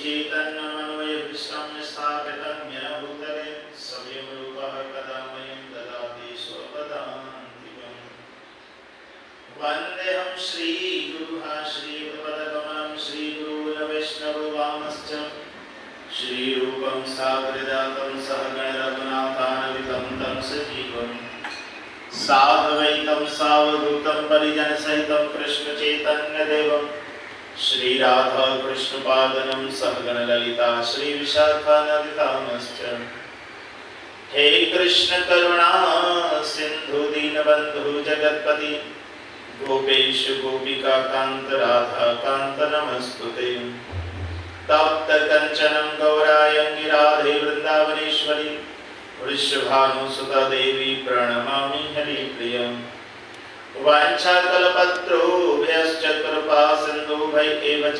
चैतन्यमन्वय विश्वं स्थापितं येन भूतले स्वयं रूपः कदा मह्यं ददाति स्वपदान्तिकम्। वन्देऽहं श्रीगुरुः श्रीपदकमलं श्रीगुरून् वैष्णववांश्च श्रीरूपं साग्रजातं सहगण रघुनाथान्वितं तं सजीवम् साद्वैतं सावधूतं परिजनसहितं कृष्णचैतन्यदेवं श्रीराधा कृष्णपादनं सहगण ललिता श्रीविशाखान्वितांश्च। हे कृष्ण करुणा सिंधु दीनबंधु जगत्पति गोपेश गोपिका कांत राधा कांत नमस्तुते। तप्त कंचनं गौरांगी राधे वृंदावनेश्वरी वृषभानुसुता देवी प्रणमामि हरिप्रियम्। वाञ्छाकल्पतरुभ्यश्च कृपा सिन्धुभ्य एव च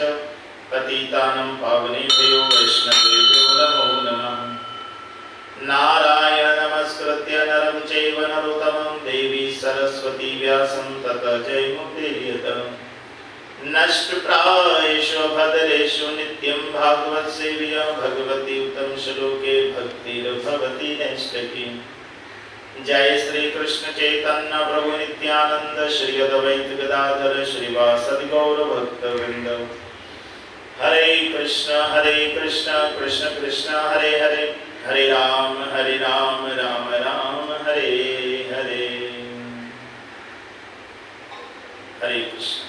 पतितानं पावनेभ्यो वैष्णवेभ्यो नमो नमः। नारायण नमस्कृत्य नरं चैव नरोत्तमं देवी सरस्वती व्यासं ततो जयमुदीरयेत्। नष्टप्रायेषु भद्रेषु नित्यं भागवत सेव्या भगवती उत्तम श्लोके भक्तिर्भवति नैष्ठिकी। जय श्री कृष्ण चैतन्य प्रभु नित्यानंद श्री अद्वैत गदाधर श्रीवासदि गौर भक्तवृंद। हरे कृष्ण कृष्ण कृष्ण हरे हरे हरे राम राम राम हरे हरे। हरे कृष्ण।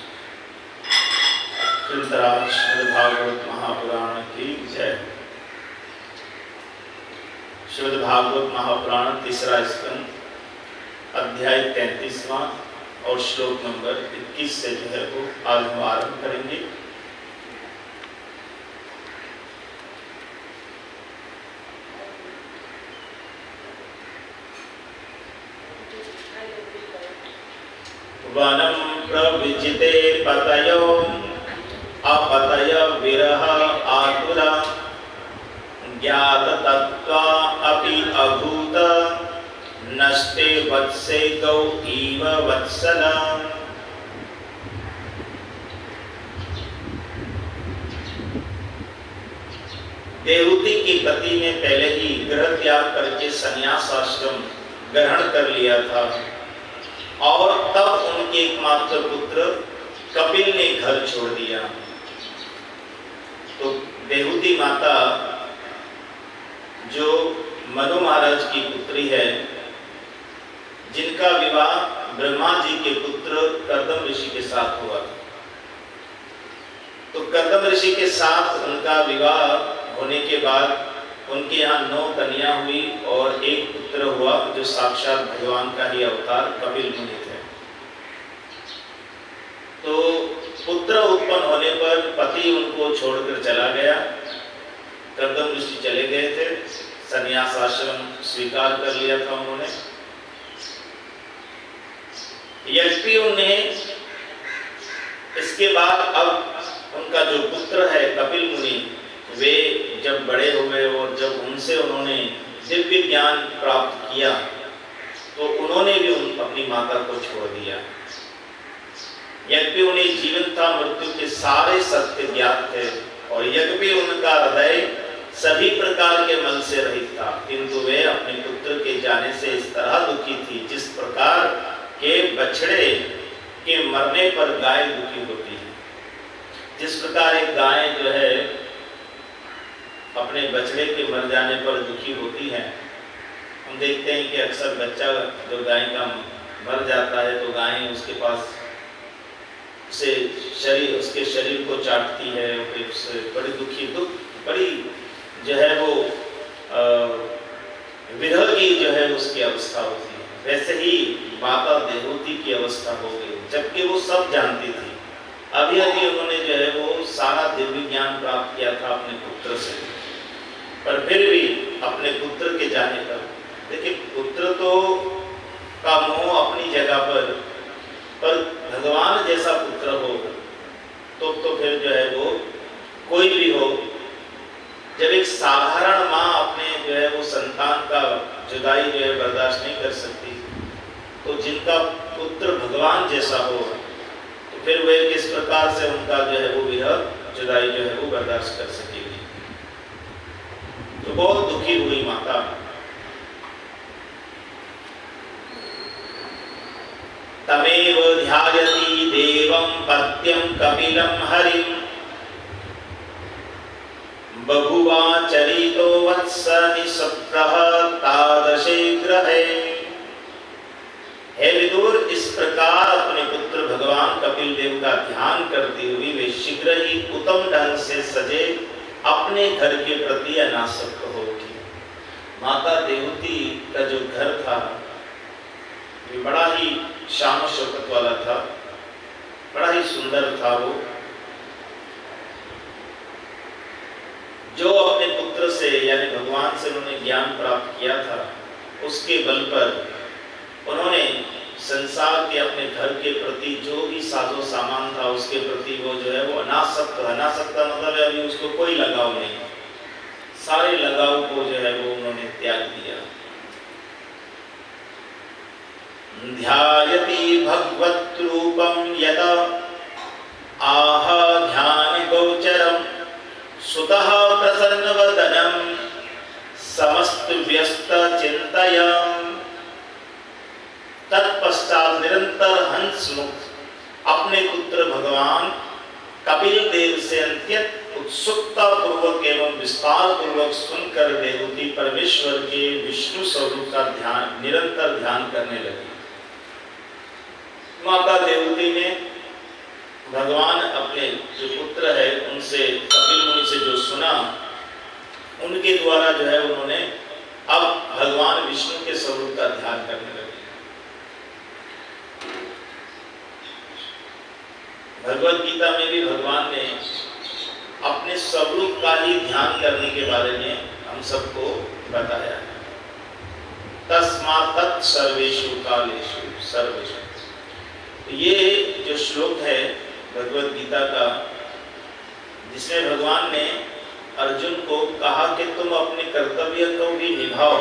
श्रीमद्भागवत महापुराण की जय। श्रीमद्भागवत महापुराण तीसरा स्कंद अध्याय 33वां और श्लोक नंबर 21 से जो है वो आज हम आरंभ करेंगे। वनं प्रविजिते पतयो अपतय विरह आतुरा ज्ञात तत्त्वा अपि अभूत नष्टे वत्से गौ इव वत्सला। देवहूति की पति ने पहले ही गृह त्याग करके संन्यास आश्रम ग्रहण कर लिया था और तब उनके एकमात्र पुत्र कपिल ने घर छोड़ दिया। तो देवहूति माता जो मनु महाराज की पुत्री है, जिनका विवाह ब्रह्मा जी के पुत्र कर्दम ऋषि के साथ हुआ, तो कर्दम ऋषि के साथ उनका विवाह होने के बाद उनके यहाँ 9 कन्या हुई और एक पुत्र हुआ जो साक्षात भगवान का ही अवतार कपिल मुनि थे। तो पुत्र उत्पन्न होने पर पति उनको छोड़कर चला गया। कर्दम ऋषि चले गए थे, संन्यास आश्रम स्वीकार कर लिया था उन्होंने। यद्यपि उन्हें इसके बाद अब उनका जो पुत्र है कपिल मुनि, वे जब बड़े हुए और जब उनसे उन्होंने दिव्य ज्ञान प्राप्त किया तो उन्होंने भी अपनी माता को छोड़ दिया। यद्यपि उन्हें जीवन था, मृत्यु के सारे सत्य ज्ञात थे और यद्यपि उनका हृदय सभी प्रकार के मन से रहित था, किंतु वे अपने पुत्र के जाने से इस तरह दुखी थी जिस प्रकार के बछड़े के मरने पर गाय दुखी होती है। जिस प्रकार एक गाय जो है अपने बछड़े के मर जाने पर दुखी होती है, हम देखते हैं कि अक्सर बच्चा जो गाय का मर जाता है तो गाय उसके पास उसके शरीर को चाटती है, फिर उससे बड़ी बड़ी जो है वो विरह की जो है उसकी अवस्था होती है। वैसे ही माता देवहूति की अवस्था हो गई, जबकि वो सब जानती थी। अभी उन्होंने जो है वो सारा दिव्य ज्ञान प्राप्त किया था अपने पुत्र से, पर फिर भी अपने पुत्र के जाने पर, देखिए पुत्र तो का मोह अपनी जगह पर भगवान जैसा पुत्र हो तो फिर जो है वो कोई भी हो, जब एक साधारण माँ अपने जो है वो संतान का जुदाई जो है बर्दाश्त नहीं कर सकती, तो जिनका पुत्र भगवान जैसा हो तो फिर वे किस प्रकार से उनका जो है वो विरह जुदाई जो है वो बर्दाश्त कर सकेगी। तो बहुत दुखी हुई माता। तमेव ध्यायति देवं पत्यं कपिलं हरिं बभुवा चरितो वत्स निसप्तः तादशे ग्रहे। हे विदुर, इस प्रकार अपने पुत्र भगवान कपिल देव का ध्यान करती हुई वे शीघ्र ही उत्तम ढंग से सजे अपने घर के प्रति अनासक्त हो उठी। माता देवती का जो घर था ये बड़ा ही शान शौकत वाला था, बड़ा ही सुंदर था। वो जो अपने पुत्र से यानी भगवान से उन्होंने ज्ञान प्राप्त किया था, उसके बल पर उन्होंने संसार के अपने घर के प्रति जो भी साजो सामान था उसके प्रति वो जो है वो अनासक्त का मतलब है अभी उसको कोई लगाव नहीं, सारे लगाव को जो है वो उन्होंने त्याग दिया। ध्यायति भगवत रूपम यदा आह ध्यान गोचरम सुतः प्रसन्न वदनम समस्त व्यस्त चिंतयम्। तत्पश्चात निरंतर हंस मुख अपने पुत्र भगवान कपिल देव से अत्यंत उत्सुकता पूर्वक एवं विस्तार पूर्वक सुनकर देवती परमेश्वर के विष्णु स्वरूप का ध्यान निरंतर ध्यान करने लगी। माता देवती ने भगवान अपने जो पुत्र है उनसे कपिल मुनि से जो सुना, उनके द्वारा जो है उन्होंने अब भगवान विष्णु के स्वरूप का ध्यान करने लगे। भगवत गीता में भी भगवान ने अपने स्वरूप का ही ध्यान करने के बारे में हम सबको बताया है। तस्मात् तत् सर्वेषु कालेषु सर्वेषु। ये जो श्लोक है भगवत गीता का, जिसमें भगवान ने अर्जुन को कहा कि तुम अपने कर्तव्य को भी निभाओ,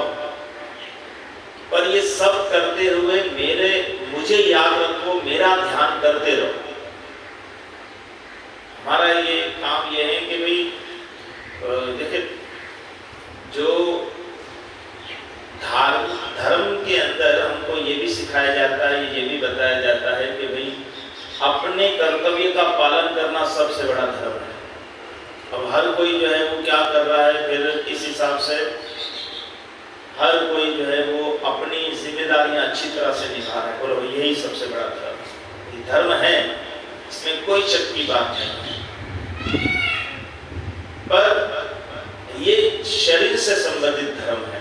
पर ये सब करते हुए मुझे याद रखो, मेरा ध्यान करते रहो। हमारा ये काम ये है कि भाई देखिए, जो धर्म के अंदर हमको ये भी सिखाया जाता है, ये भी बताया जाता है कि भाई अपने कर्तव्य का पालन करना सबसे बड़ा धर्म है। अब हर कोई जो है वो क्या कर रहा है, फिर इस हिसाब से हर कोई जो है वो अपनी जिम्मेदारियां अच्छी तरह से निभा रहा है, और यही सबसे बड़ा धर्म ये धर्म है, इसमें कोई शक की बात नहीं। पर ये शरीर से संबंधित धर्म है,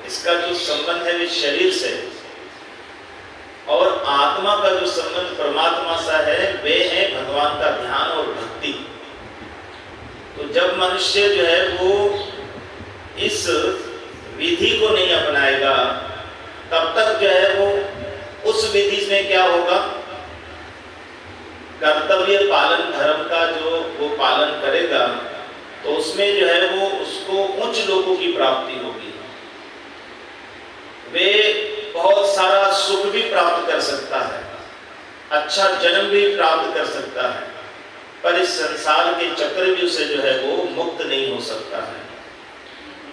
इसका जो संबंध है वो शरीर से, और आत्मा का जो संबंध परमात्मा सा है वे है भगवान का ध्यान और भक्ति। तो जब मनुष्य जो है वो इस विधि को नहीं अपनाएगा, तब तक जो है वो उस विधि में क्या होगा, कर्तव्य पालन धर्म का जो वो पालन करेगा तो उसमें जो है वो उसको उच्च लोगों की प्राप्ति होगी, वे बहुत सारा सुख भी प्राप्त कर सकता है, अच्छा जन्म भी प्राप्त कर सकता है, पर इस संसार के चक्रव्यूह से जो है वो मुक्त नहीं हो सकता है।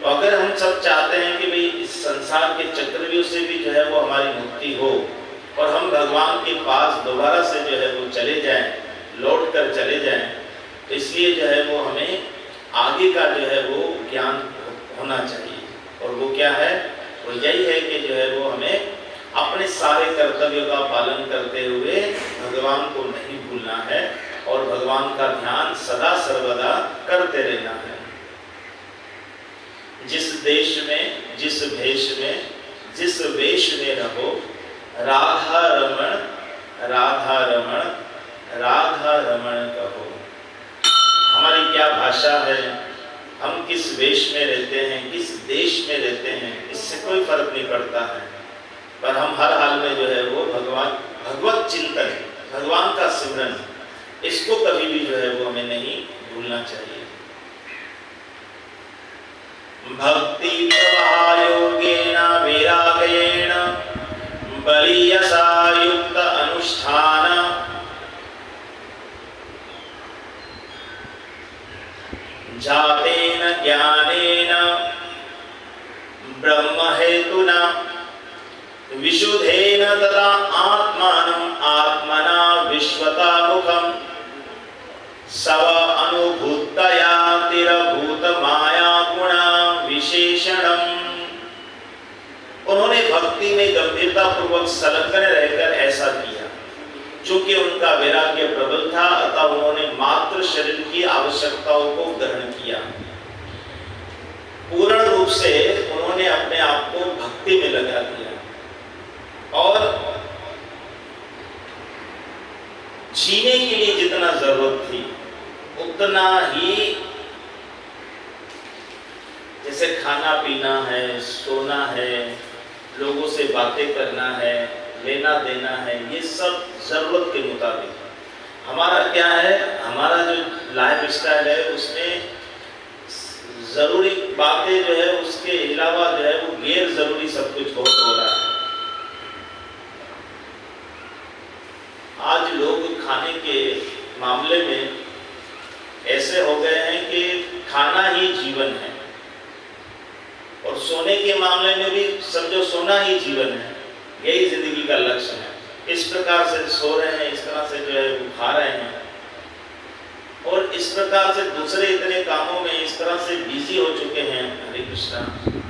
तो अगर हम सब चाहते हैं कि भाई इस संसार के चक्रव्यूह से भी जो है वो हमारी मुक्ति हो और हम भगवान के पास दोबारा से जो है वो चले जाएं, लौट कर चले जाएं, तो इसलिए जो है वो हमें आगे का जो है वो ज्ञान होना चाहिए। और वो क्या है, वो यही है कि जो है वो हमें अपने सारे कर्तव्यों का पालन करते हुए भगवान को नहीं भूलना है और भगवान का ध्यान सदा सर्वदा करते रहना है। जिस देश में, जिस भेष में, जिस वेश में रहो, राधा रमण राधा रमण राधा रमण कहो। हमारी क्या भाषा है, हम किस वेश में रहते हैं, किस देश में रहते हैं, इससे कोई फर्क नहीं पड़ता है, पर हम हर हाल में जो है वो भगवत चिंतन, भगवान का सिमरन, इसको कभी भी जो है वो हमें नहीं भूलना चाहिए। भक्ति प्रवाह योगेन वैराग्येण बलीयसा युक्त अनुष्ठान जातेन ज्ञानेन ब्रह्म हेतुना विशुद्धेन तदा आत्मानं आत्मना विश्वता मुखं सव अनुभूतया तिरभूत माया गुणा विशेषणम्। उन्होंने भक्ति में गंभीरता पूर्वक संलग्न रहकर ऐसा किया। चूंकि उनका वैराग्य प्रबल था, अतः उन्होंने मात्र शरीर की आवश्यकताओं को ग्रहण किया। पूर्ण रूप से उन्होंने अपने आप को भक्ति में लगा दिया और जीने के लिए जितना जरूरत थी उतना ही, जैसे खाना पीना है, सोना है, लोगों से बातें करना है, लेना देना है, ये सब जरूरत के मुताबिक। हमारा क्या है, हमारा जो लाइफ स्टाइल है उसमें जरूरी बातें जो है उसके अलावा जो है वो गैर जरूरी सब कुछ बहुत हो रहा है। आज लोग खाने के मामले में ऐसे हो गए हैं कि खाना ही जीवन है, और सोने के मामले में भी समझो सोना ही जीवन है, यही जिंदगी का लक्ष्य है। इस प्रकार से सो रहे हैं, इस तरह से जो है वो खा रहे हैं, और इस प्रकार से दूसरे इतने कामों में इस तरह से बिजी हो चुके हैं, हरे कृष्णा,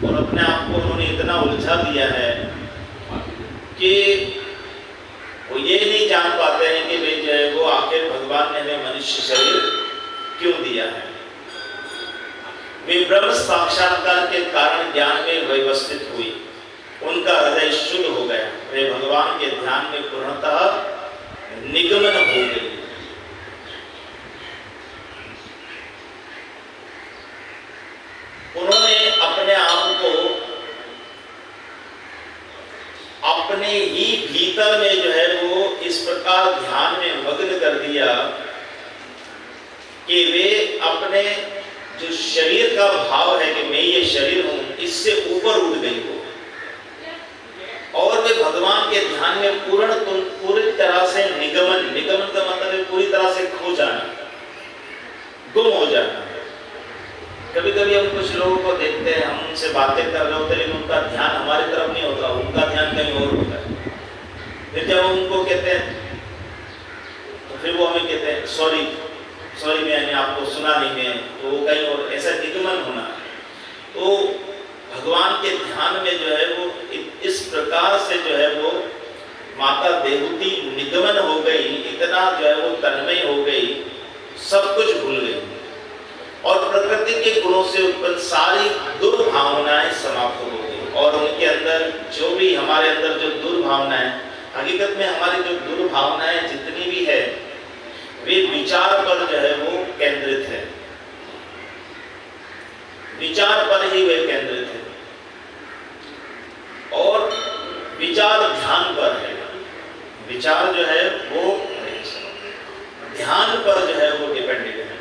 और अपने आप को उन्होंने इतना उलझा दिया है कि वो ये नहीं जान पाते हैं कि भाई जो है वो आखिर भगवान ने हमें मनुष्य शरीर क्यों दिया है। वे ब्रह्म साक्षात्कार के कारण ज्ञान में व्यवस्थित हुई, उनका हृदय शुद्ध हो गया, वे भगवान के ध्यान में पूर्णतः निगमन हो गई। उन्होंने अपने आप को अपने ही भीतर में जो है वो इस प्रकार ध्यान में मग्न कर दिया कि वे अपने जो शरीर का भाव है कि मैं ये शरीर हूं, इससे ऊपर उठ गई हो, और वे भगवान के ध्यान में पूरी तरह से निगमन का मतलब है पूरी तरह से खो जाना, गुम हो जाना। कभी कभी हम कुछ लोगों को देखते हैं, हम उनसे बातें कर रहे होते हैं लेकिन उनका ध्यान हमारी तरफ नहीं होता, उनका ध्यान कहीं और होता है। फिर जब हम उनको कहते हैं तो फिर वो हमें कहते हैं सॉरी मैंने आपको सुना नहीं, मैं तो वो कहीं और, ऐसा निगमन होना। तो भगवान के ध्यान में जो है वो इस प्रकार से जो है वो माता देवहूति निगमन हो गई, इतना जो है वो तन्मय हो गई, सब कुछ भूल गई, और प्रकृति के गुणों से उत्पन्न सारी दुर्भावनाएं समाप्त हो गई। और उनके अंदर जो भी हमारे अंदर जो दुर्भावनाएं, हकीकत में हमारी जो दुर्भावनाएं जितनी भी है वे विचार पर जो है वो केंद्रित है, विचार पर ही वे केंद्रित है, और विचार ध्यान पर है। विचार जो है वो ध्यान पर जो है वो डिपेंडेंट है।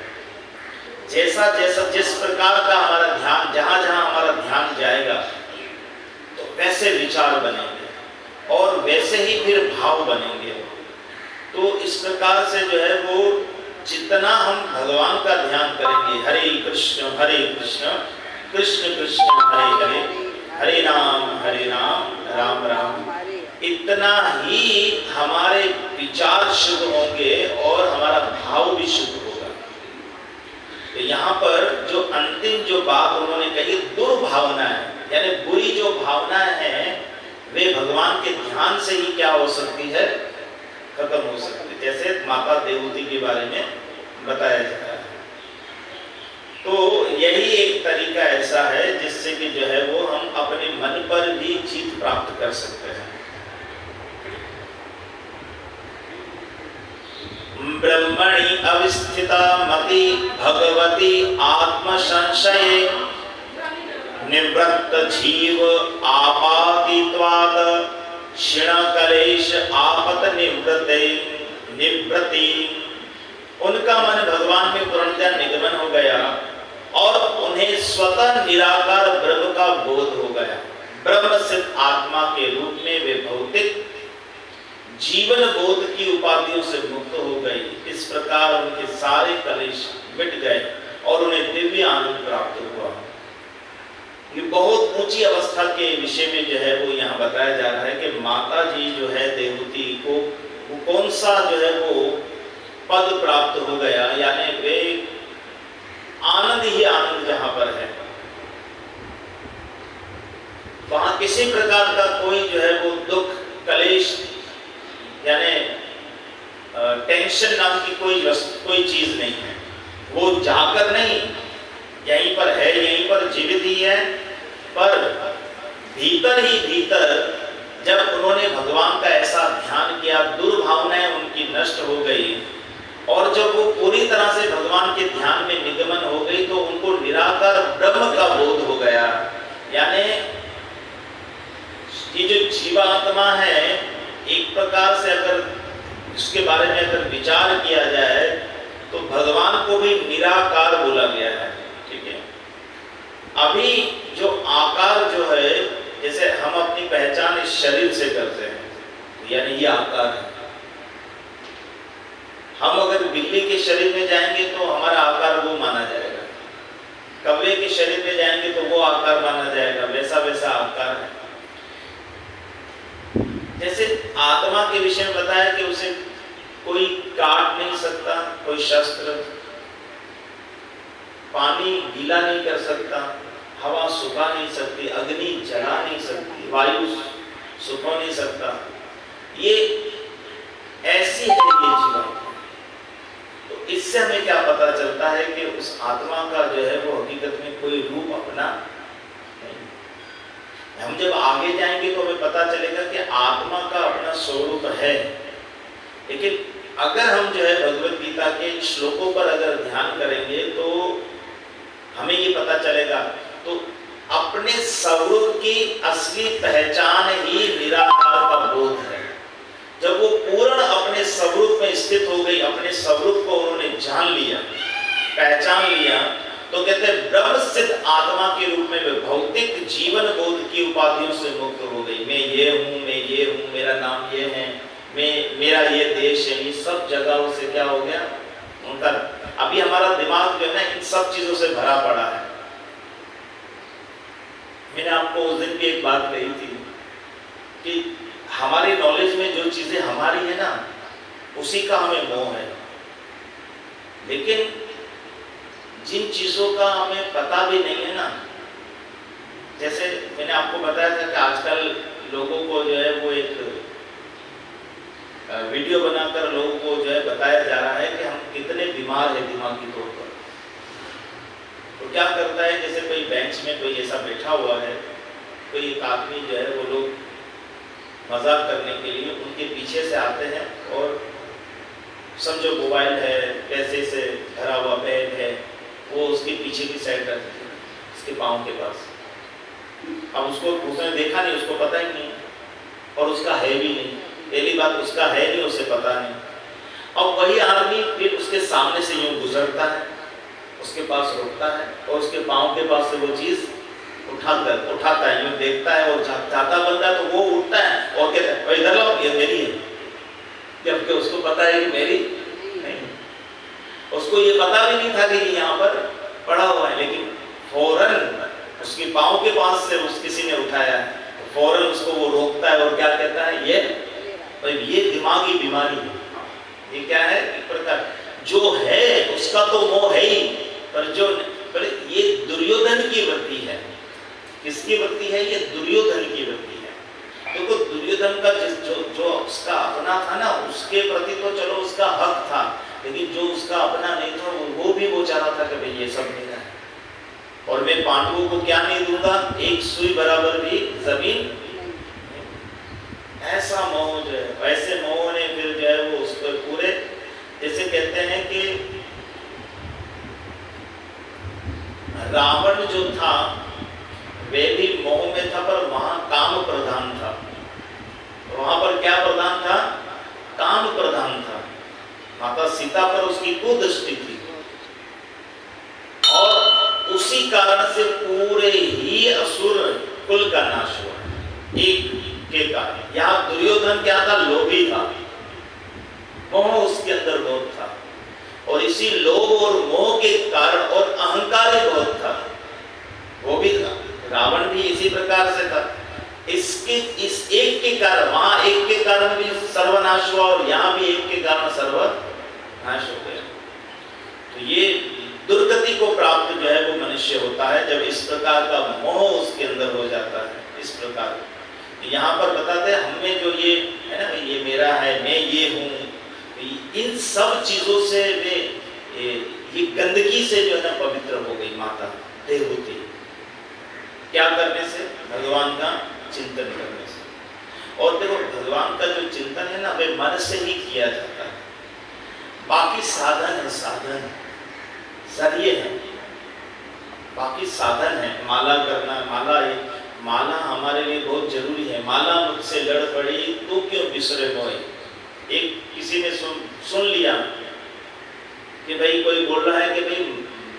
जैसा जैसा जिस प्रकार का हमारा ध्यान, जहां जहां हमारा ध्यान जाएगा तो वैसे विचार बनेंगे और वैसे ही फिर भाव बनेंगे। तो इस प्रकार से जो है वो जितना हम भगवान का ध्यान करेंगे, हरे कृष्ण कृष्ण कृष्ण हरे हरे, हरे राम राम राम, इतना ही हमारे विचार शुद्ध होंगे और हमारा भाव भी शुद्ध होगा। तो यहाँ पर जो अंतिम जो बात उन्होंने कही, दुर्भावना है, यानी बुरी जो भावनाएं हैं वे भगवान के ध्यान से ही क्या हो सकती है, खत्म हो सकती है। जैसे माता देवहूति के बारे में बताया जाता है। तो यही एक तरीका ऐसा है जिससे कि जो है वो हम अपने मन पर भी जीत प्राप्त कर सकते हैं। ब्रह्मणि अवस्थिता मति भगवती आत्म संशये निवृत्त जीव आपातित्वात् क्षीण कलेश आपत निवृत्ति। उनका मन भगवान में पूर्णतः निगमन हो गया और उन्हें स्वतः निराकार ब्रह्म का बोध हो गया। ब्रह्म सिद्ध आत्मा के रूप में वे भौतिक जीवन बोध की उपाधियों से मुक्त हो गई। इस प्रकार उनके सारे कलेश मिट गए और उन्हें दिव्य आनंद प्राप्त हुआ। ऊंची अवस्था के विषय में जो है वो यहाँ बताया जा रहा है कि माता जी जो है देवहूति को वो कौन सा जो है वो पद प्राप्त हो गया, यानी वे आनंद ही आनंद जहां पर है, वहां किसी प्रकार का कोई जो है वो दुख कलेश यानी टेंशन नाम की कोई चीज नहीं है। वो जाकर नहीं, यहीं पर है, यहीं पर जीवित ही है, पर भीतर ही भीतर जब उन्होंने भगवान का ऐसा ध्यान किया, दुर्भावनाएं उनकी नष्ट हो गई, और जब वो पूरी तरह से भगवान के ध्यान में निगमन हो गई तो उनको निराकार ब्रह्म का बोध हो गया। यानी ये जो जीवात्मा है, एक प्रकार से अगर इसके बारे में अगर विचार किया जाए तो भगवान को भी निराकार बोला गया है। ठीक है, अभी जो आकार जो है, जैसे हम अपनी पहचान इस शरीर से करते हैं, यानी ये आकार है। हम अगर बिल्ली के शरीर में जाएंगे तो हमारा आकार वो माना जाएगा, कौवे के शरीर में जाएंगे तो वो आकार माना जाएगा, वैसा वैसा आकार है। जैसे आत्मा के विषय में बताया कि उसे कोई काट नहीं सकता, कोई शस्त्र, पानी गीला नहीं कर सकता, हवा सुखा नहीं सकती, अग्नि जला नहीं सकती, वायु सुखा नहीं सकता। ये ऐसी है ये जीवात्मा। तो इससे हमें क्या पता चलता है कि उस आत्मा का जो है वो हकीकत में कोई रूप अपना नहीं। हम जब आगे जाएंगे तो हमें पता चलेगा कि आत्मा का अपना स्वरूप है। लेकिन अगर हम जो है भगवत गीता के श्लोकों पर अगर ध्यान करेंगे तो हमें ये पता चलेगा, तो अपने स्वरूप की असली पहचान ही निराकार का बोध है। जब वो पूर्ण अपने स्वरूप में स्थित हो गई, अपने स्वरूप को उन्होंने जान लिया, पहचान लिया, तो कहते हैं ब्रह्म सिद्ध आत्मा के रूप में वे भौतिक जीवन बोध की उपाधियों से मुक्त हो गई। मैं ये हूँ, मैं ये हूँ, मेरा नाम ये है, मेरा ये देश है, ये सब जगहों से क्या हो गया उनका। अभी हमारा दिमाग जो है ना इन सब चीजों से भरा पड़ा है। मैंने आपको उस दिन भी एक बात कही थी कि हमारी नॉलेज में जो चीजें हमारी है ना, उसी का हमें मोह है। लेकिन जिन चीजों का हमें पता भी नहीं है ना, जैसे मैंने आपको बताया था कि आजकल लोगों को जो है वो एक वीडियो बनाकर लोगों को जो है बताया जा रहा है कि हम कितने बीमार हैं दिमागी तौर पर। तो क्या करता है, जैसे कोई बेंच में कोई ऐसा बैठा हुआ है, कोई एक आदमी जो है वो लोग मजाक करने के लिए उनके पीछे से आते हैं और समझो मोबाइल है, पैसे से भरा हुआ बैग है, वो उसके पीछे की साइड रखते हैं, उसके पाँव के पास। अब उसको उसने देखा नहीं, उसको पता ही नहीं, और उसका है भी नहीं। पहली बात उसका है नहीं, उसे पता नहीं। अब वही आदमी फिर उसके सामने से यूं गुजरता है, उसके पास रुकता है और उसके पाँव के पास से वो चीज उठाता है, यूं देखता है और जाता बंदा तो वो उठता है और कहता है इधर लाओ, ये मेरी है, जबकि उसको पता है कि मेरी नहीं। उसको ये पता भी नहीं था कि ये यहाँ पर पड़ा हुआ है, लेकिन फौरन उसके पाँव के पास से किसी ने उठाया, तो फौरन उसको वो रोकता है और क्या कहता है, ये दिमागी बीमारी है। ये क्या है, एक प्रकार जो है उसका तो मोह है ही, पर ये दुर्योधन की वृत्ति है। किसकी वृत्ति है? ये दुर्योधन की वृत्ति है। देखो दुर्योधन का जो उसका अपना था ना, उसके प्रति तो चलो उसका हक था, लेकिन जो उसका अपना नहीं था वो भी वो चाह रहा था कि भाई ये सब मेरा है और मैं पांडवों को क्या नहीं दूंगा, एक सुई बराबर भी जमीन। ऐसा मोह जो है, वैसे मोह ने फिर जो है वो उसको पूरे, जैसे कहते हैं कि रावण जो था वे भी मोह में था, पर वहां काम प्रधान था। वहां पर क्या प्रधान था? काम प्रधान था। माता सीता पर उसकी कुदृष्टि थी और उसी कारण से पूरे ही असुर कुल का नाश हुआ, एक के कारण। यहाँ दुर्योधन क्या था? लोभी था, मोह उसके अंदर बहुत था, और इसी लोभ और मोह के कारण और अहंकार बहुत था, वो भी था। रावण भी इसी प्रकार से था। इसके इस एक के कारण, वहां एक के कारण भी सर्वनाश हुआ और यहाँ भी एक के कारण सर्वनाश हो गया। तो ये दुर्गति को प्राप्त जो है वो मनुष्य होता है जब इस प्रकार का मोह उसके अंदर हो जाता है। इस प्रकार यहाँ पर बताते हैं हमें जो ये है ना, ये मेरा है, मैं ये हूँ, इन सब चीजों से वे ये गंदगी से जो है ना पवित्र हो गई माता देवहूति। क्या करने से? भगवान का चिंतन करने से। और देखो भगवान का जो चिंतन है ना वे मन से ही किया जाता है। बाकी साधन है, साधन सरिये है, बाकी साधन है। माला करना, माला हमारे लिए बहुत जरूरी है। माला मुझसे लड़ पड़ी तो क्यों बिसरे मोए। एक किसी ने सुन लिया कि भाई कोई बोल रहा है कि भाई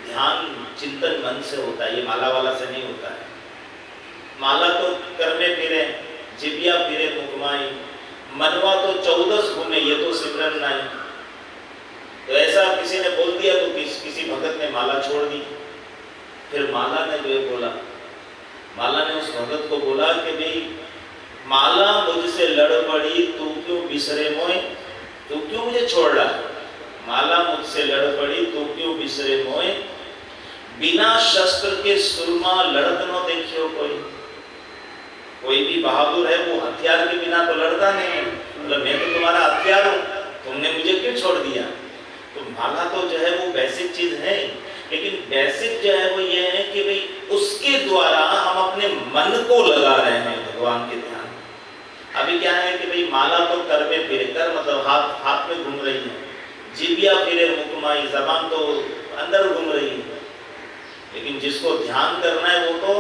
ध्यान चिंतन मन से होता है, ये माला वाला से नहीं होता है। माला तो करने फिरे, जिबिया फिरे मुकमाई, मनवा तो 14 घूमे, ये तो सिमरन नहीं। तो ऐसा किसी ने बोल दिया तो किसी भगत ने माला छोड़ दी। फिर माला ने जो है बोला, माला ने उस भगत को बोला कि भाई माला मुझसे लड़ पड़ी तू क्यों बिसरे मोए, तू क्यों मुझे छोड़ रहा है। माला मुझसे लड़ पड़ी तू क्यों बिसरे मोए, बिना शस्त्र के सुरमा लड़त न देखियो कोई। कोई भी बहादुर है वो हथियार के बिना तो लड़ता नहीं है। मतलब मैं तो तुम्हारा हथियार हूँ, तुमने मुझे क्यों छोड़ दिया। तो माला तो जो है वो बेसिक चीज है, लेकिन बेसिक जो है वो ये है कि भाई उसके द्वारा हम अपने मन को लगा रहे हैं भगवान के ध्यान। अभी क्या है कि भाई माला तो कर में फिरे, कर मतलब हाथ में घूम रही है, जिबिया फिरे मुकमाई, जबान तो अंदर घूम रही है, लेकिन जिसको ध्यान करना है वो तो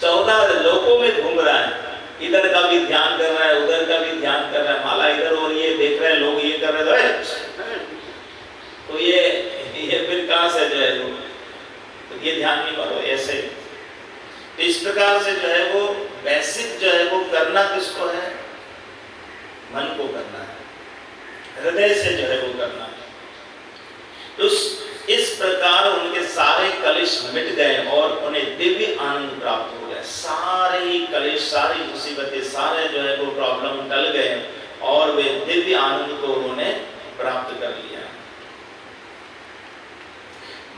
14 लोकों में घूम रहा है। इधर का भी ध्यान कर रहा है, उधर का भी ध्यान कर रहा है। माला इधर और ये देख रहे हैं लोग, ये कर रहे हैं, तो ये फिर कहां से जो है तो ये ध्यान नहीं करो ऐसे। इस प्रकार से जो है वो बेसिक जो है वो करना किसको है? मन को करना है, हृदय से जो है वो करना है। तो इस प्रकार उनके सारे कलेश मिट गए और उन्हें दिव्य आनंद प्राप्त हो गया। सारे ही कलेश, सारी मुसीबतें, सारे जो है वो प्रॉब्लम टल गए और वे दिव्य आनंद को उन्होंने प्राप्त कर लिया।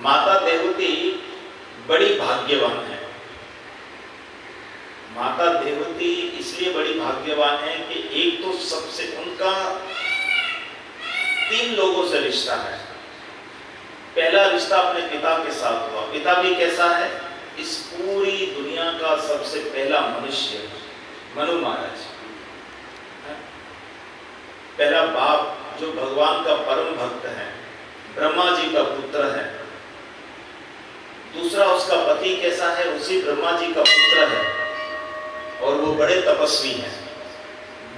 माता देवहूति बड़ी भाग्यवान है। माता देवहूति इसलिए बड़ी भाग्यवान है कि एक तो सबसे उनका 3 लोगों से रिश्ता है। पहला रिश्ता अपने पिता के साथ हुआ। पिता भी कैसा है? इस पूरी दुनिया का सबसे पहला मनुष्य, मनु महाराज। पहला बाप जो भगवान का परम भक्त है, ब्रह्मा जी का पुत्र है। दूसरा उसका पति कैसा है? उसी ब्रह्मा जी का पुत्र है और वो बड़े तपस्वी हैं,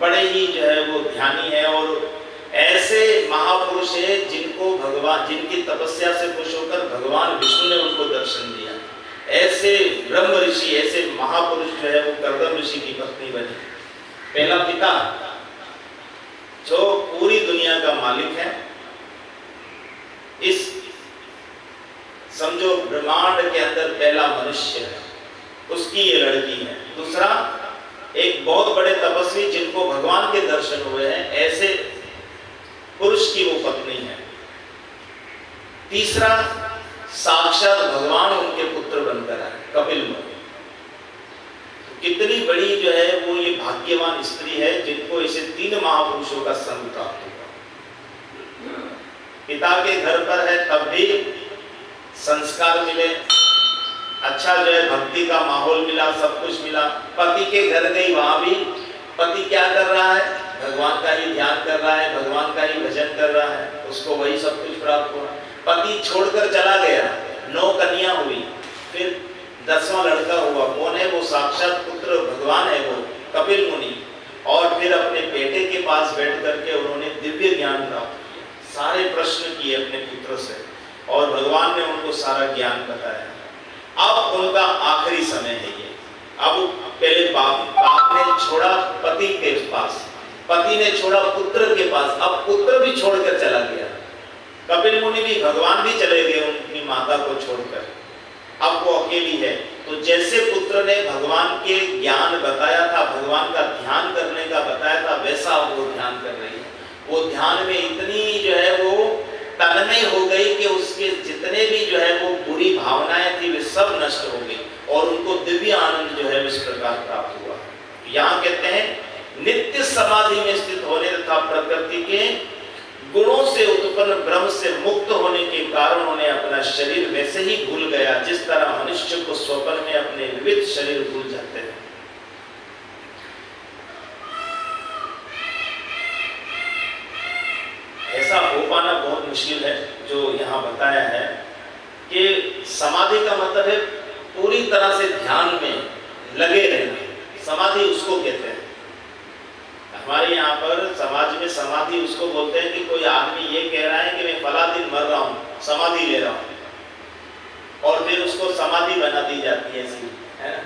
बड़े ही जो है वो ध्यानी है और ऐसे महापुरुष है जिनको भगवान, जिनकी तपस्या से खुश होकर भगवान विष्णु ने उनको दर्शन दिया। ऐसे ब्रह्म ऋषि, ऐसे महापुरुष जो है वो कर्दम ऋषि की पत्नी बनी। पहला पिता जो पूरी दुनिया का मालिक है, इस समझो ब्रह्मांड के अंदर पहला मनुष्य है, उसकी ये लड़की है। दूसरा एक बहुत बड़े तपस्वी जिनको भगवान के दर्शन हुए हैं, ऐसे पुरुष की वो पत्नी है। तीसरा साक्षात भगवान उनके पुत्र बनकर आए, कपिल मुनि। कितनी बड़ी जो है वो ये भाग्यवान स्त्री है जिनको इसे 3 महापुरुषों का संग प्राप्त हुआ। पिता के घर पर है तब भी संस्कार मिले, अच्छा जो है भक्ति का माहौल मिला, सब कुछ मिला। पति के घर गई, वहां भी पति क्या कर रहा है? भगवान का ही ध्यान कर रहा है, भगवान का ही भजन कर रहा है, उसको वही सब कुछ प्राप्त हुआ। पति छोड़कर चला गया, 9 कन्या हुई, फिर 10वां लड़का हुआ। कौन है वो? साक्षात पुत्र भगवान है वो, कपिल मुनि। और फिर अपने बेटे के पास बैठ करके उन्होंने दिव्य ज्ञान प्राप्त किया, सारे प्रश्न किए अपने पुत्र से और भगवान ने उनको सारा ज्ञान बताया। अब उनका आखिरी समय है ये। अब पहले बाप ने छोड़ा पति के पास, पति ने छोड़ा पुत्र के पास, अब पुत्र भी छोड़कर चला गया। कपिल मुनि भी, भगवान भी चले गए उनकी माता को छोड़कर। अब वो अकेली है। तो जैसे पुत्र ने भगवान के ज्ञान बताया था, भगवान का ध्यान करने का बताया था, वैसा वो ध्यान कर रही है। वो ध्यान में इतनी जो है वो तन्मय हो गई कि उसके जितने भी जो है वो बुरी भावनाएं थी वे सब नष्ट हो गई और उनको दिव्य आनंद जो है इस प्रकार प्राप्त हुआ। यहाँ कहते हैं नित्य समाधि में स्थित होने तथा प्रकृति के गुणों से उत्पन्न ब्रह्म से मुक्त होने के कारण उन्हें अपना शरीर वैसे ही भूल गया जिस तरह मनुष्य को स्वप्न में अपने विविध शरीर भूल जाते हैं। ऐसा हो पाना बहुत मुश्किल है। जो यहाँ बताया है कि समाधि का मतलब है पूरी तरह से ध्यान में लगे रहना, समाधि उसको कहते हैं। हमारे यहाँ पर समाज में समाधि उसको बोलते हैं कि कोई आदमी ये कह रहा है कि मैं फला दिन मर रहा हूँ, समाधि ले रहा हूँ, और फिर उसको समाधि बना दी जाती है ऐसी, है ना।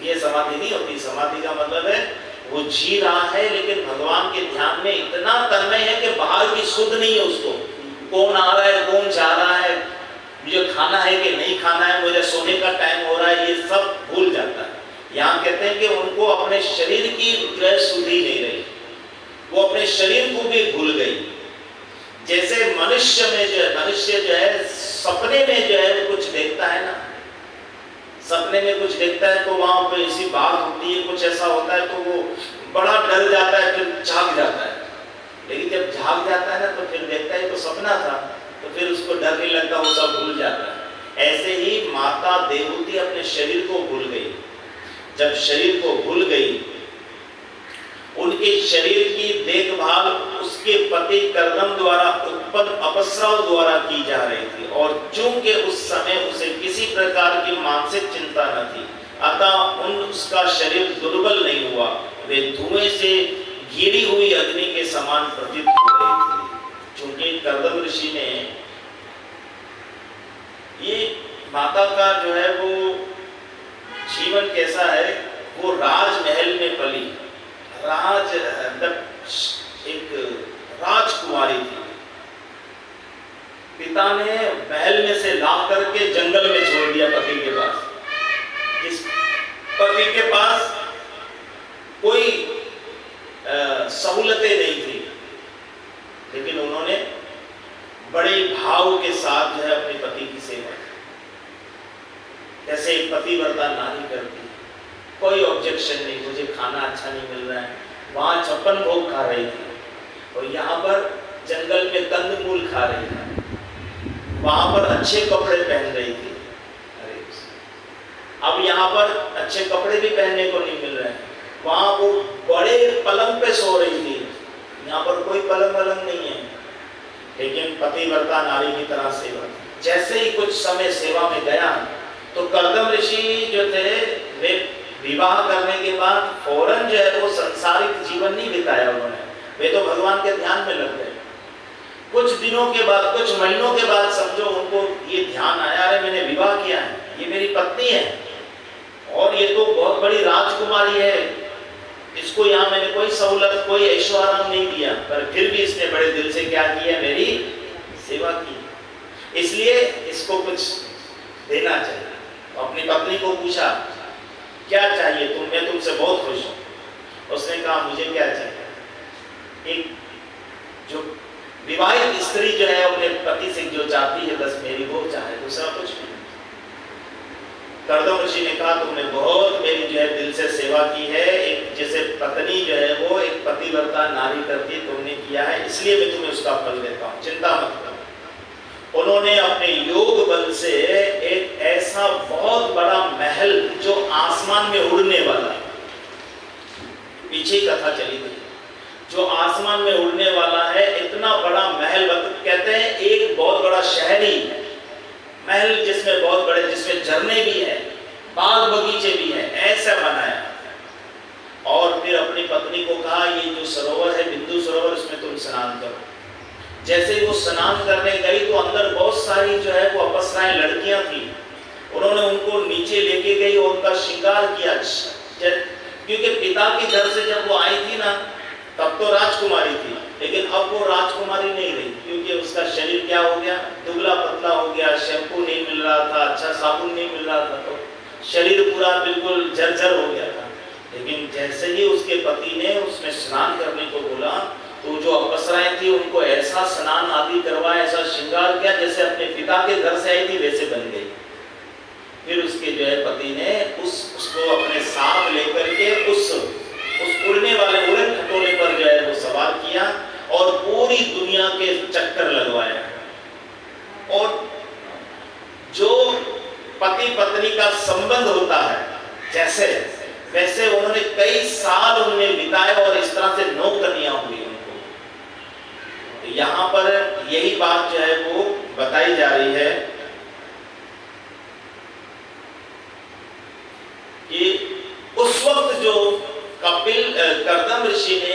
ये समाधि नहीं होती। समाधि का मतलब है वो जी रहा है लेकिन भगवान के ध्यान में इतना तन्मय है कि बाहर की सुध नहीं है उसको, कौन आ रहा है कौन जा रहा है, मुझे खाना है कि नहीं खाना है, मुझे सोने का टाइम हो रहा है, ये सब भूल जाता है। यहाँ कहते हैं कि उनको अपने शरीर की जो है सुधि नहीं रही, वो अपने शरीर को भी भूल गई। जैसे मनुष्य जो है सपने में जो है कुछ देखता है ना, सपने में कुछ देखता है तो वहां पे ऐसी बात होती है, कुछ ऐसा होता है तो वो बड़ा डर जाता है, फिर जाग जाता है। लेकिन जब जाग जाता है ना तो फिर देखता है तो सपना था, तो फिर उसको डर नहीं लगता, वो सब भूल जाता है। ऐसे ही माता देवहूति अपने शरीर को भूल गई। जब शरीर को भूल गई, उनके शरीर की देखभाल उसके पति कर्दम द्वारा उत्पन्न अपस्राव द्वारा की जा रही थी, और चूंकि उस समय उसे किसी प्रकार की मानसिक चिंता न थी, अतः उसका शरीर दुर्बल नहीं हुआ, वे धुएं से घिरी हुई अग्नि के समान प्रतीत हो रही थी। चूंकि कर्दम ऋषि ने ये माता का जो है वो जीवन कैसा है, वो राजमहल में पली, एक राजकुमारी थी। पिता ने महल में से ला करके जंगल में छोड़ दिया पति के पास। इस पति के पास कोई सहूलतें नहीं थी, लेकिन उन्होंने बड़े भाव के साथ जो है अपने पति की सेवा की। जैसे एक पतिव्रता नारी करती, कोई ऑब्जेक्शन नहीं, मुझे खाना अच्छा नहीं मिल रहा है, वहां 56 भोग खा रही थी, और यहाँ पर जंगल में कंदमूल खा रही थी, वहां पर अच्छे कपड़े पहन रही थी। अब यहाँ पर अच्छे कपड़े भी पहनने को नहीं मिल रहे हैं, वहां वो बड़े पलंग पे सो रही थी, यहाँ पर कोई पलंग वलंग नहीं है, लेकिन पतिव्रता नारी की तरह सेवा। जैसे ही कुछ समय सेवा में गया तो कर्दम ऋषि जो थे वे विवाह करने के बाद फौरन जो है वो संसारिक जीवन नहीं बिताया उन्होंने, वे तो भगवान के ध्यान में लग गए। कुछ दिनों के बाद, कुछ महीनों के बाद समझो उनको ये ध्यान आया, अरे मैंने विवाह किया है, ये मेरी पत्नी है और ये तो बहुत बड़ी राजकुमारी है, इसको यहाँ मैंने कोई सहूलत कोई ऐशो आराम नहीं दिया, पर फिर भी इसने बड़े दिल से क्या किया, मेरी सेवा की, इसलिए इसको कुछ देना चाहिए। अपनी पत्नी को पूछा क्या चाहिए तुम, मैं तुमसे बहुत खुश हूं। उसने कहा मुझे क्या चाहिए, एक जो विवाहित स्त्री जो है अपने पति से जो चाहती है बस मेरी वो चाहे, दूसरा कुछ नहीं। कर्दम ऋषि ने कहा तुमने बहुत मेरी जो है दिल से सेवा की है, एक जैसे पत्नी जो है वो एक पतिव्रता नारी करती है तुमने किया है, इसलिए मैं तुम्हें उसका फल देता हूँ, चिंता मत करो। उन्होंने अपने योग बल से एक ऐसा बहुत बड़ा महल जो आसमान में उड़ने वाला, पीछे कथा चली थी, जो आसमान में उड़ने वाला है, इतना बड़ा महल, कहते हैं एक बहुत बड़ा शहरी महल जिसमें बहुत बड़े, जिसमें झरने भी हैं, बाग बगीचे भी हैं, ऐसा बनाया। और फिर अपनी पत्नी को कहा ये जो सरोवर है बिंदु सरोवर, इसमें तुम स्नान करो। जैसे ही वो स्नान करने गई तो अंदर बहुत सारी जो है वो अप्सराएं लड़कियां थी, उन्होंने उनको नीचे लेके गई और उनका श्रृंगार किया, क्योंकि पिता के घर से जब वो आई थी ना तब तो राजकुमारी थी, लेकिन अब वो राजकुमारी नहीं रही, क्योंकि उसका शरीर क्या हो गया, दुबला पतला हो गया, शैम्पू नहीं मिल रहा था, अच्छा साबुन नहीं मिल रहा था, तो शरीर पूरा बिल्कुल जर्जर हो गया था। लेकिन जैसे ही उसके पति ने उसमें स्नान करने को बोला, तो जो अप्सराएं थी उनको ऐसा स्नान आदि करवाया, ऐसा श्रृंगार किया, जैसे अपने पिता के घर से आई थी वैसे बन गई। फिर उसके जो है पति ने उसको अपने साथ लेकर के उस उड़ने वाले उड़न खटोले पर जो है वो सवार किया और पूरी दुनिया के चक्कर लगवाया। और जो पति पत्नी का संबंध होता है जैसे वैसे उन्होंने कई साल उनमें बिताए और इस तरह से नौकरियां हुई उनको। तो यहाँ पर यही बात जो है वो बताई जा रही है कि उस वक्त जो कपिल कर्दम ऋषि ने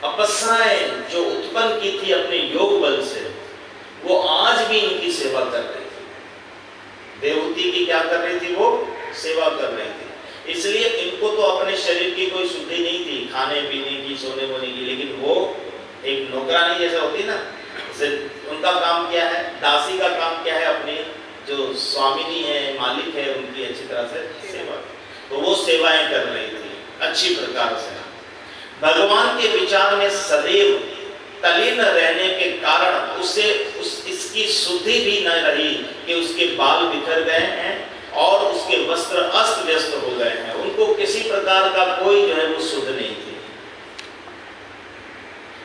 अप्सराएं जो उत्पन्न की थी अपने योग बल से, वो आज भी इनकी सेवा कर रही थी। देवहूति की क्या कर रही थी, वो सेवा कर रही थी। इसलिए इनको तो अपने शरीर की कोई शुद्धि नहीं थी, खाने पीने की, सोने वोने की, लेकिन वो एक नौकरानी जैसा होती ना, उनका काम क्या है, दासी का काम क्या है, अपनी जो स्वामिनी है, मालिक है, उनकी अच्छी तरह से सेवा। तो वो सेवाएं कर रही थी अच्छी प्रकार से। भगवान के विचार में सदैव तल्लीन रहने के कारण इसकी शुद्धि भी न रही कि उसके बाल बिखर गए हैं और उसके वस्त्र अस्त व्यस्त हो गए हैं। उनको किसी प्रकार का कोई जो है वो शुद्ध नहीं थी।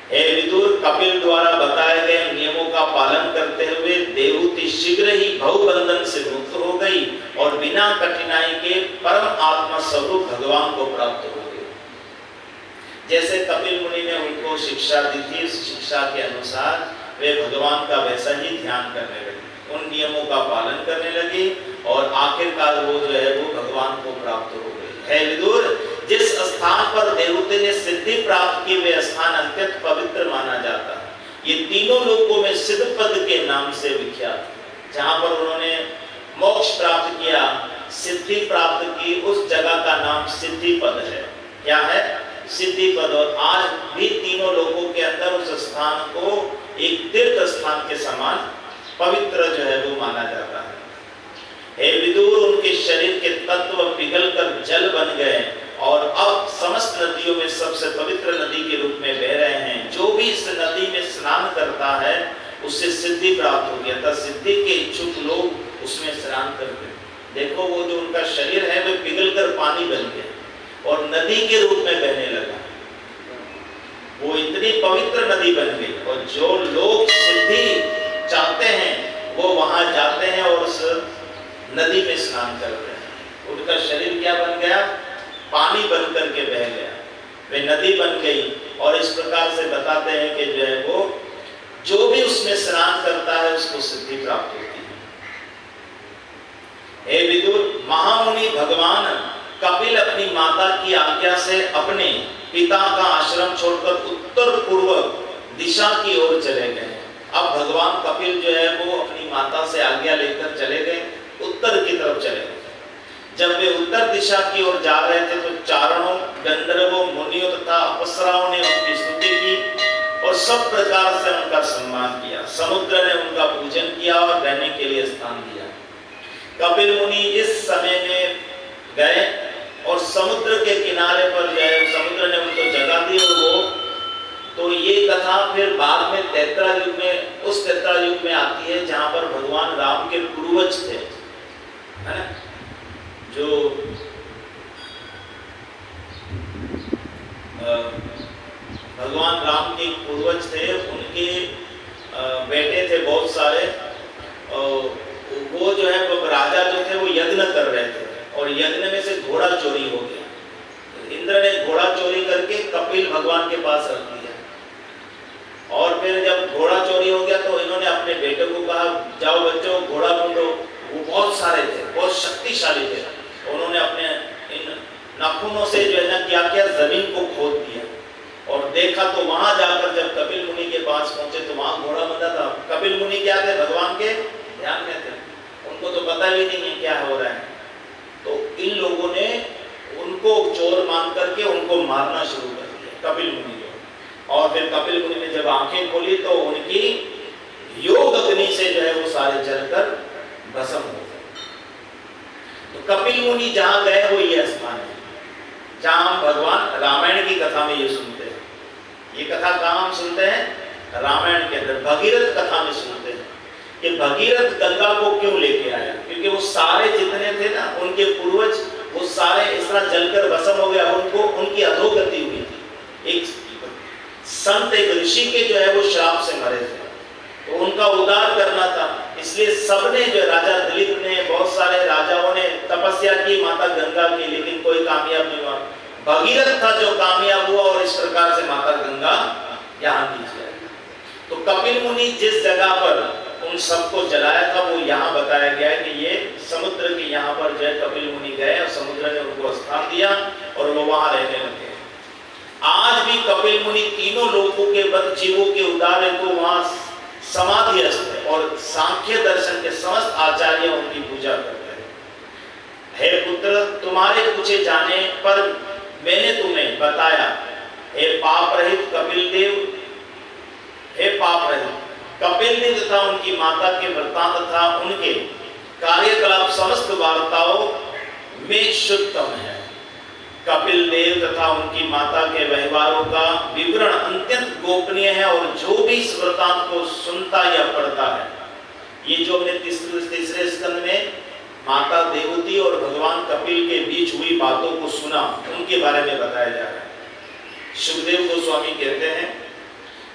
हे विदुर, कपिल द्वारा बताए गए नियमों का पालन करते हुए देवहूति शीघ्र ही भवबंधन से मुक्त हो गई और बिना कठिनाई के परम आत्मा स्वरूप भगवान को प्राप्त हो गई। जैसे कपिल मुनि ने उनको शिक्षा दी थी, उस शिक्षा के अनुसार वे भगवान का वैसा ही ध्यान करने लगे, उन नियमों का पालन करने लगे और आखिरकार वो जो है वो भगवान को प्राप्त हो गई। हे विदुर, जिस स्थान पर देवहूति ने सिद्धि प्राप्त की वे स्थान अत्यंत पवित्र माना जाता है। ये तीनों लोकों में सिद्ध पद के नाम से विख्यात है। जहां पर उन्होंने मोक्ष प्राप्त किया, सिद्धि प्राप्त की, उस जगह का नाम सिद्धि पद है। क्या है? सिद्धि पद। और आज भी तीनों लोकों के अंदर उस स्थान को एक तीर्थ स्थान के समान पवित्र जो है वो माना जाता है। हे विदुर, उनके शरीर के तत्व पिघलकर जल बन गए और अब समस्त नदियों में सबसे पवित्र नदी के रूप में बह रहे हैं। जो भी इस नदी में स्नान करता है उससे सिद्धि प्राप्त हो गया था। सिद्धि के इच्छुक लोग उसमें स्नान करते हैं। देखो, वो जो उनका शरीर है वो पिघलकर पानी बन गया और नदी के रूप में बहने लगा। वो इतनी पवित्र नदी बन गई और जो लोग सिद्धि चाहते हैं वो वहां जाते हैं और उस नदी में स्नान करते हैं। उनका शरीर क्या बन गया? पानी बन करके बह गया, वे नदी बन गई। और इस प्रकार से बताते हैं कि जो है वो जो भी उसमें स्नान करता है उसको सिद्धि प्राप्त होती है। हे विदुर, महामुनि भगवान कपिल अपनी माता की आज्ञा से अपने पिता का आश्रम छोड़कर उत्तर पूर्व दिशा की ओर चले गए। अब भगवान कपिल जो है वो अपनी माता से आज्ञा लेकर चले गए, उत्तर की तरफ चले गए। जब वे उत्तर दिशा की ओर जा रहे थे तो चारणों, गंधर्वों, मुनियों तथा अप्सराओं ने उनकी स्तुति की और सब प्रकार से उनका सम्मान किया। समुद्र ने उनका पूजन किया और रहने के लिए स्थान दिया। कपिल मुनि इस समय में गए और समुद्र के किनारे पर गए, समुद्र ने उनको जगह दी। और वो तो ये कथा फिर बाद में तैत्रा युग में, उस तैत्रा युग में आती है जहां पर भगवान राम के पूर्वज थे, है ना, जो भगवान राम के पूर्वज थे, उनके बेटे थे बहुत सारे। वो जो है वो राजा जो थे वो यज्ञ कर रहे थे और यज्ञ में से घोड़ा चोरी हो गया। इंद्र ने घोड़ा चोरी करके कपिल भगवान के पास रख दिया। और फिर जब घोड़ा चोरी हो गया तो इन्होंने अपने बेटे को कहा, जाओ बच्चों घोड़ा ढूंढो। वो बहुत सारे थे, बहुत शक्तिशाली थे। उन्होंने अपने इन नाखूनों से जो है ना क्या किया, जमीन को खोद दिया और देखा तो वहां जाकर जब कपिल मुनि के पास पहुंचे तो वहां घोड़ा बंधा था। कपिल मुनि क्या थे? भगवान के ध्यान में थे, उनको तो पता भी नहीं है क्या हो रहा है। तो इन लोगों ने उनको चोर मान करके उनको मारना शुरू कर दिया। कपिल मुनि जो। और फिर कपिल मुनि ने जब आंखें खोली तो उनकी योग अग्नि से जो है वो सारे जलकर भस्म हो गए। तो कपिल मुनि जहां गए वो ये स्थान है जहां हम भगवान रामायण की कथा में ये सुनते हैं। ये कथा कहां हम सुनते हैं? रामायण के अंदर भगीरथ कथा में सुनते हैं कि भगीरथ गंगा को क्यों लेके आया, क्योंकि वो सारे जितने थे ना उनके पूर्वज वो सारे इस तरह जलकर भस्म हो गया, उनको उनकी अधोगति हुई थी। एक संत एक ऋषि के जो है वो श्राप से मरे थे, तो उनका उद्धार करना था, इसलिए सबने जो राजा दिलीप ने बहुत सारे राजाओं ने तपस्या की माता गंगा की, लेकिन कोई कामयाब नहीं हुआ। भगीरथ था जो कामयाब हुआ और इस प्रकार से माता गंगा यहाँ नीचे आई। तो कपिल मुनि जिस जगह पर उन सबको जलाया था वो यहाँ बताया गया है कि ये समुद्र के यहाँ पर जो है कपिल मुनि गए और समुद्र ने उनको स्थान दिया और वो वहां रहने लगे। आज भी कपिल मुनि तीनों लोगों के बद जीवों के उद्धार हेतु वहां समाधिस्थ है और सांख्य दर्शन के समस्त आचार्य उनकी पूजा करते हैं। हे पुत्र, तुम्हारे पूछे जाने पर मैंने तुम्हें बताया, हे पाप रहित कपिल देव, हे पाप रहित कपिल देव तथा उनकी माता के वृत्तांत तथा उनके कार्यकलाप समस्त वार्ताओं में शुद्धतम है। कपिल देव तथा उनकी माता के व्यवहारों का विवरण अत्यंत गोपनीय है और जो भी इस वृत्तांत को सुनता या पढ़ता है, ये जो हमने तीसरे स्कंद में माता देवती और भगवान कपिल के बीच हुई बातों को सुना, उनके बारे में बताया जा रहा है। सुखदेव गोस्वामी कहते हैं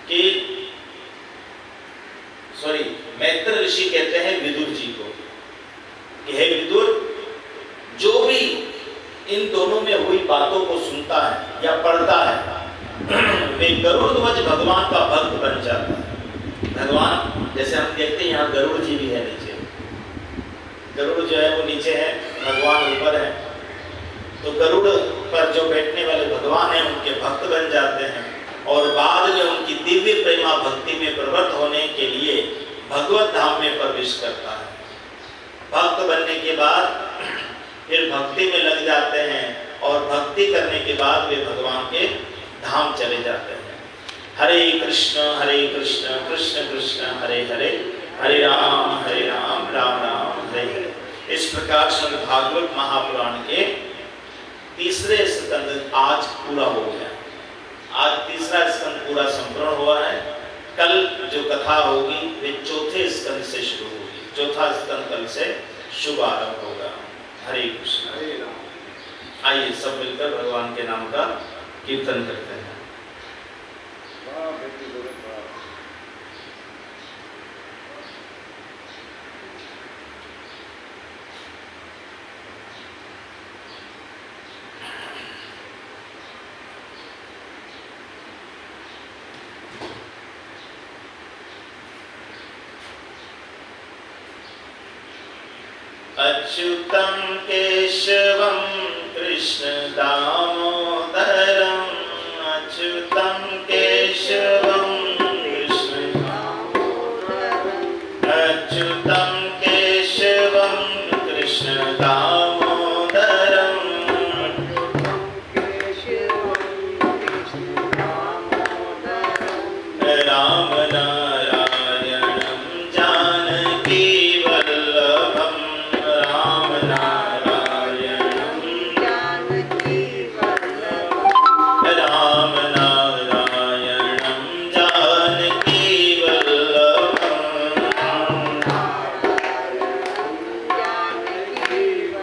कि मैत्र ऋषि कहते हैं विदुर जी को कि हे विदुर, जो भी इन दोनों में हुई बातों को सुनता है या पढ़ता है वे गरुड़ ध्वज भगवान का भक्त बन जाता है। भगवान जैसे हम देखते हैं यहाँ गरुड़ जी भी है नीचे, गरुड़ जो है वो नीचे है, भगवान ऊपर है, तो गरुड़ पर जो बैठने वाले भगवान हैं उनके भक्त बन जाते हैं और बाद में उनकी दिव्य प्रेमा भक्ति में प्रवृत्त होने के लिए भगवत धाम में प्रवेश करता है। भक्त बनने के बाद फिर भक्ति में लग जाते हैं और भक्ति करने के बाद वे भगवान के धाम चले जाते हैं। हरे कृष्ण कृष्ण कृष्ण हरे हरे, हरे राम राम राम हरे हरे। इस प्रकार श्रीमद् भागवत महापुराण के तीसरे स्कंद आज पूरा हो गया। आज तीसरा स्कंद पूरा संपूर्ण हुआ है। कल जो कथा होगी वे चौथे स्कंद से शुरू होगी। चौथा स्कंद कल से शुभ आरंभ होगा। हरे कृष्ण हरे राम। आइए सब मिलकर भगवान के नाम का कीर्तन करते हैं। अच्युतं केशवं कृष्ण दामोदरं, अच्युतं केशवं कृष्ण दामोदरं, अच्युतं केशवं कृष्ण दामोदरं, राम नारायणं जानकी वल्लभं, राम नारायणं जानकी वल्लभं, राम नारायणं जानकी वल्लभं, राम नारायणं जानकी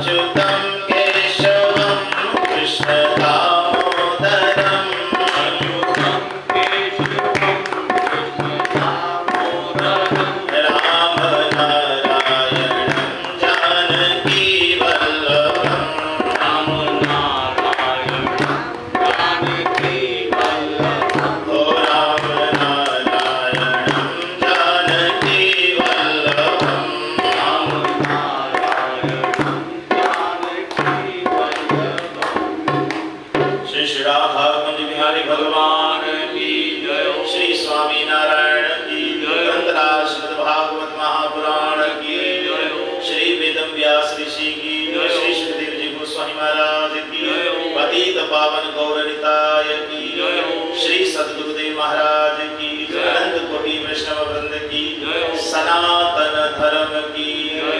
अच्युतं केशवं कृष्ण दामोदरं राम नारायणं जानकी वल्लभं ओ राम नारायणं जानकी वल्लभं श्री श्री राधा कुंज बिहारी भगवान की जय। श्री स्वामी नारायण की जय। ग्रंथराज श्रीमद् भागवत महापुराण की जय। श्री वेदम व्यास ऋषि की जय। श्री सुखदेव जी गोस्वामी महाराज की जय। पतित पावन गौरनिताय की जय। श्री सद्गुरुदेव महाराज की जय। अनंत कोटि वैष्णव वृंद की जय। सनातन धर्म की जय।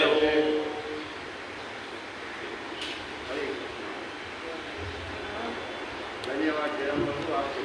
धन्यवाद जयराम बाबू आपको।